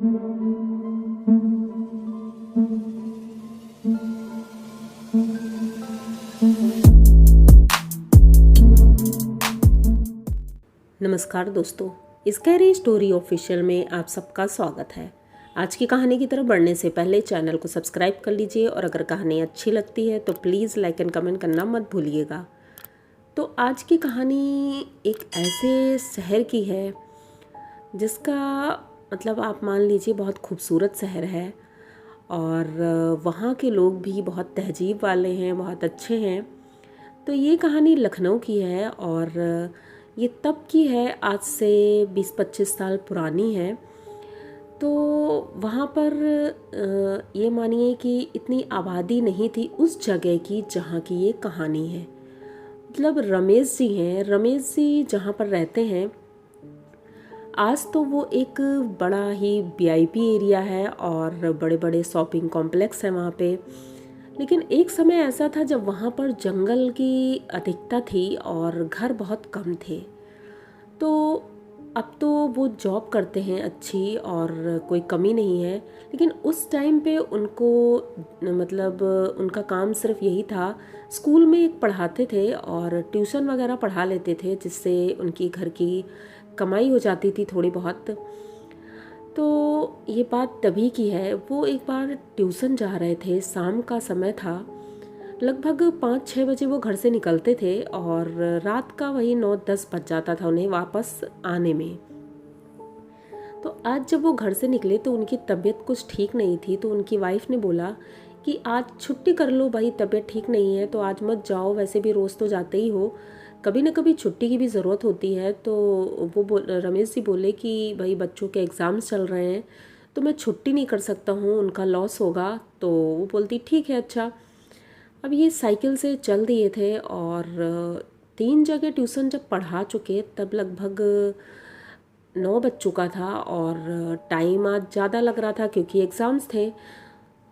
नमस्कार दोस्तों, scary story official में आप सबका स्वागत है। आज की कहानी की तरफ बढ़ने से पहले चैनल को सब्सक्राइब कर लीजिए और अगर कहानी अच्छी लगती है तो प्लीज़ लाइक एंड कमेंट करना मत भूलिएगा। तो आज की कहानी एक ऐसे शहर की है जिसका मतलब आप मान लीजिए बहुत खूबसूरत शहर है और वहाँ के लोग भी बहुत तहजीब वाले हैं, बहुत अच्छे हैं। तो ये कहानी लखनऊ की है और ये तब की है, आज से 20-25 साल पुरानी है। तो वहाँ पर ये मानिए कि इतनी आबादी नहीं थी उस जगह की जहाँ की ये कहानी है। मतलब रमेश जी हैं, रमेश जी जहाँ पर रहते हैं आज तो वो एक बड़ा ही वीआईपी एरिया है और बड़े बड़े शॉपिंग कॉम्प्लेक्स हैं वहाँ पे। लेकिन एक समय ऐसा था जब वहाँ पर जंगल की अधिकता थी और घर बहुत कम थे। तो अब तो वो जॉब करते हैं अच्छी और कोई कमी नहीं है, लेकिन उस टाइम पे उनको मतलब उनका काम सिर्फ यही था, स्कूल में एक पढ़ाते थे और ट्यूशन वगैरह पढ़ा लेते थे जिससे उनकी घर की कमाई हो जाती थी थोड़ी बहुत। तो ये बात तभी की है, वो एक बार ट्यूशन जा रहे थे, शाम का समय था, लगभग 5-6 बजे वो घर से निकलते थे और रात का वही 9-10 बज जाता था उन्हें वापस आने में। तो आज जब वो घर से निकले तो उनकी तबीयत कुछ ठीक नहीं थी, तो उनकी वाइफ ने बोला कि आज छुट्टी कर लो भाई, तबीयत ठीक नहीं है तो आज मत जाओ, वैसे भी रोज़ तो जाते ही हो, कभी ना कभी छुट्टी की भी ज़रूरत होती है। तो रमेश जी बोले कि भाई बच्चों के एग्ज़ाम्स चल रहे हैं तो मैं छुट्टी नहीं कर सकता हूँ, उनका लॉस होगा। तो वो बोलती ठीक है अच्छा। अब ये साइकिल से चल दिए थे और 3 जगह ट्यूशन जब पढ़ा चुके तब लगभग 9 बज चुका था और टाइम आज ज़्यादा लग रहा था क्योंकि एग्ज़ाम्स थे।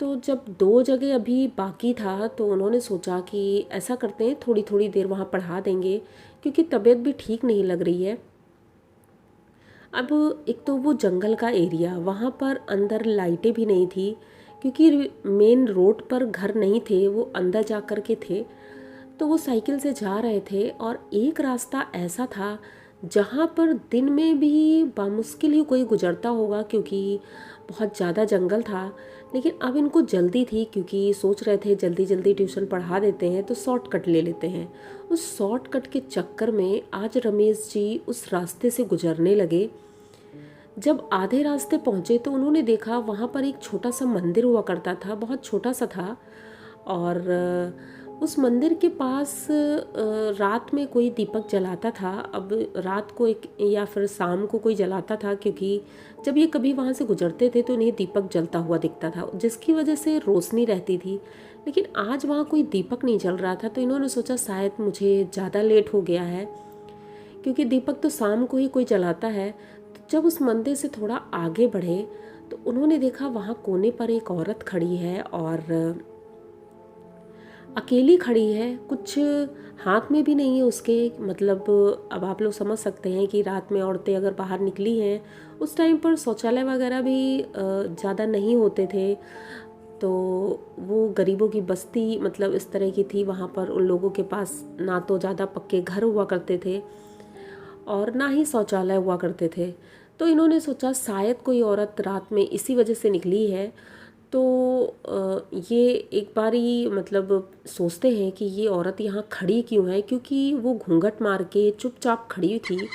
तो जब 2 जगह अभी बाकी था तो उन्होंने सोचा कि ऐसा करते हैं, थोड़ी थोड़ी देर वहाँ पढ़ा देंगे क्योंकि तबीयत भी ठीक नहीं लग रही है। अब एक तो वो जंगल का एरिया, वहाँ पर अंदर लाइटें भी नहीं थी क्योंकि मेन रोड पर घर नहीं थे, वो अंदर जा कर के थे। तो वो साइकिल से जा रहे थे और एक रास्ता ऐसा था जहाँ पर दिन में भी बामुश्किल ही कोई गुजरता होगा क्योंकि बहुत ज़्यादा जंगल था। लेकिन अब इनको जल्दी थी क्योंकि सोच रहे थे जल्दी जल्दी ट्यूशन पढ़ा देते हैं तो शॉर्टकट ले लेते हैं। उस शॉर्टकट के चक्कर में आज रमेश जी उस रास्ते से गुजरने लगे। जब आधे रास्ते पहुँचे तो उन्होंने देखा वहाँ पर एक छोटा सा मंदिर हुआ करता था, बहुत छोटा सा था। और उस मंदिर के पास रात में कोई दीपक जलाता था। अब रात को एक या फिर शाम को कोई जलाता था क्योंकि जब ये कभी वहाँ से गुजरते थे तो इन्हें दीपक जलता हुआ दिखता था जिसकी वजह से रोशनी रहती थी। लेकिन आज वहाँ कोई दीपक नहीं जल रहा था तो इन्होंने सोचा शायद मुझे ज़्यादा लेट हो गया है क्योंकि दीपक तो शाम को ही कोई जलाता है। तो जब उस मंदिर से थोड़ा आगे बढ़े तो उन्होंने देखा वहाँ कोने पर एक औरत खड़ी है और अकेली खड़ी है, कुछ हाथ में भी नहीं है उसके। मतलब अब आप लोग समझ सकते हैं कि रात में औरतें अगर बाहर निकली हैं, उस टाइम पर शौचालय वगैरह भी ज़्यादा नहीं होते थे। तो वो गरीबों की बस्ती मतलब इस तरह की थी, वहाँ पर उन लोगों के पास ना तो ज़्यादा पक्के घर हुआ करते थे और ना ही शौचालय हुआ करते थे। तो इन्होंने सोचा शायद कोई औरत रात में इसी वजह से निकली है। तो ये एक बारी मतलब सोचते हैं कि ये औरत यहाँ खड़ी क्यों है, क्योंकि वो घूंघट मार के चुपचाप खड़ी थी।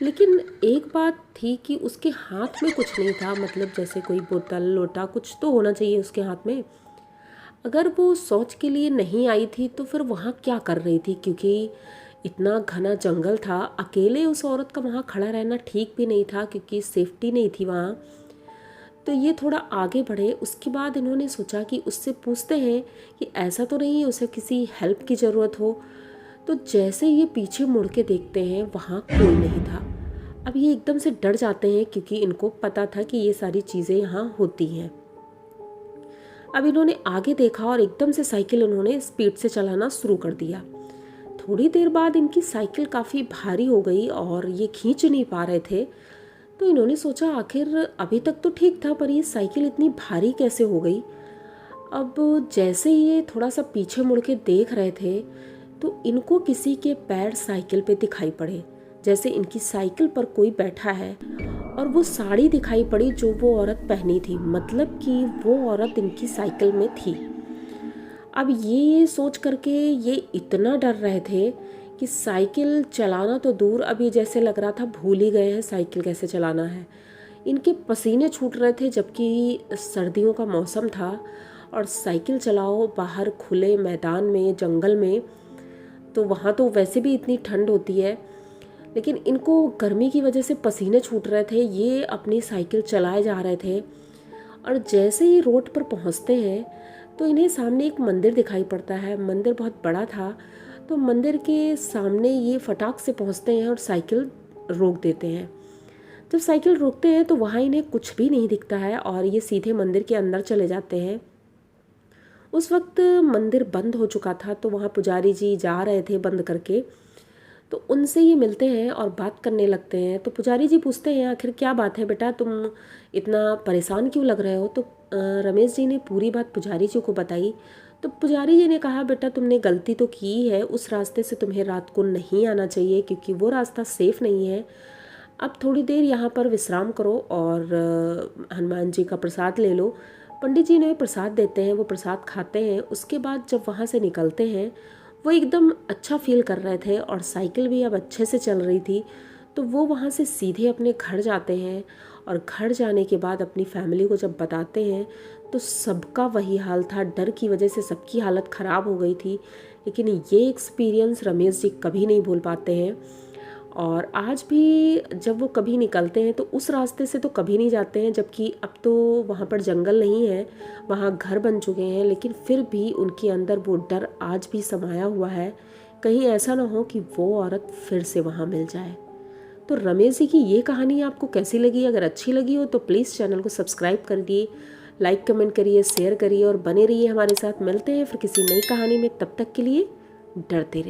लेकिन एक बात थी कि उसके हाथ में कुछ नहीं था, मतलब जैसे कोई बोतल लोटा कुछ तो होना चाहिए उसके हाथ में। अगर वो शौच के लिए नहीं आई थी तो फिर वहाँ क्या कर रही थी, क्योंकि इतना घना जंगल था, अकेले उस औरत का वहाँ खड़ा रहना ठीक भी नहीं था क्योंकि सेफ्टी नहीं थी वहाँ। तो ये थोड़ा आगे बढ़े, उसके बाद इन्होंने सोचा कि उससे पूछते हैं कि ऐसा तो नहीं है उसे किसी हेल्प की ज़रूरत हो। तो जैसे ये पीछे मुड़ के देखते हैं वहाँ कोई नहीं था। अब ये एकदम से डर जाते हैं क्योंकि इनको पता था कि ये सारी चीज़ें यहाँ होती हैं। अब इन्होंने आगे देखा और एकदम से साइकिल उन्होंने स्पीड से चलाना शुरू कर दिया। थोड़ी देर बाद इनकी साइकिल काफ़ी भारी हो गई और ये खींच नहीं पा रहे थे। तो इन्होंने सोचा आखिर अभी तक तो ठीक था, पर ये साइकिल इतनी भारी कैसे हो गई। अब जैसे ये थोड़ा सा पीछे मुड़ के देख रहे थे तो इनको किसी के पैर साइकिल पे दिखाई पड़े, जैसे इनकी साइकिल पर कोई बैठा है। और वो साड़ी दिखाई पड़ी जो वो औरत पहनी थी, मतलब कि वो औरत इनकी साइकिल में थी। अब ये सोच करके ये इतना डर रहे थे कि साइकिल चलाना तो दूर, अभी जैसे लग रहा था भूल ही गए हैं साइकिल कैसे चलाना है। इनके पसीने छूट रहे थे जबकि सर्दियों का मौसम था, और साइकिल चलाओ बाहर खुले मैदान में, जंगल में, तो वहाँ तो वैसे भी इतनी ठंड होती है, लेकिन इनको गर्मी की वजह से पसीने छूट रहे थे। ये अपनी साइकिल चलाए जा रहे थे और जैसे ही रोड पर पहुँचते हैं तो इन्हें सामने एक मंदिर दिखाई पड़ता है। मंदिर बहुत बड़ा था, तो मंदिर के सामने ये फटाक से पहुँचते हैं और साइकिल रोक देते हैं। जब साइकिल रोकते हैं तो वहाँ इन्हें कुछ भी नहीं दिखता है और ये सीधे मंदिर के अंदर चले जाते हैं। उस वक्त मंदिर बंद हो चुका था, तो वहाँ पुजारी जी जा रहे थे बंद करके, तो उनसे ये मिलते हैं और बात करने लगते हैं। तो पुजारी जी पूछते हैं आखिर क्या बात है बेटा, तुम इतना परेशान क्यों लग रहे हो। तो रमेश जी ने पूरी बात पुजारी जी को बताई। तो पुजारी जी ने कहा बेटा तुमने गलती तो की है, उस रास्ते से तुम्हें रात को नहीं आना चाहिए क्योंकि वो रास्ता सेफ़ नहीं है। अब थोड़ी देर यहाँ पर विश्राम करो और हनुमान जी का प्रसाद ले लो। पंडित जी ने प्रसाद देते हैं, वो प्रसाद खाते हैं। उसके बाद जब वहाँ से निकलते हैं वो एकदम अच्छा फील कर रहे थे और साइकिल भी अब अच्छे से चल रही थी। तो वो वहाँ से सीधे अपने घर जाते हैं और घर जाने के बाद अपनी फैमिली को जब बताते हैं तो सबका वही हाल था। डर की वजह से सबकी हालत ख़राब हो गई थी। लेकिन ये एक्सपीरियंस रमेश जी कभी नहीं भूल पाते हैं और आज भी जब वो कभी निकलते हैं तो उस रास्ते से तो कभी नहीं जाते हैं, जबकि अब तो वहाँ पर जंगल नहीं है, वहाँ घर बन चुके हैं। लेकिन फिर भी उनके अंदर वो डर आज भी समाया हुआ है, कहीं ऐसा ना हो कि वो औरत फिर से वहाँ मिल जाए। तो रमेश जी की ये कहानी आपको कैसी लगी? अगर अच्छी लगी हो तो प्लीज़ चैनल को सब्सक्राइब करिए, लाइक कमेंट करिए, शेयर करिए और बने रहिए हमारे साथ। मिलते हैं फिर किसी नई कहानी में, तब तक के लिए डरते रहिए।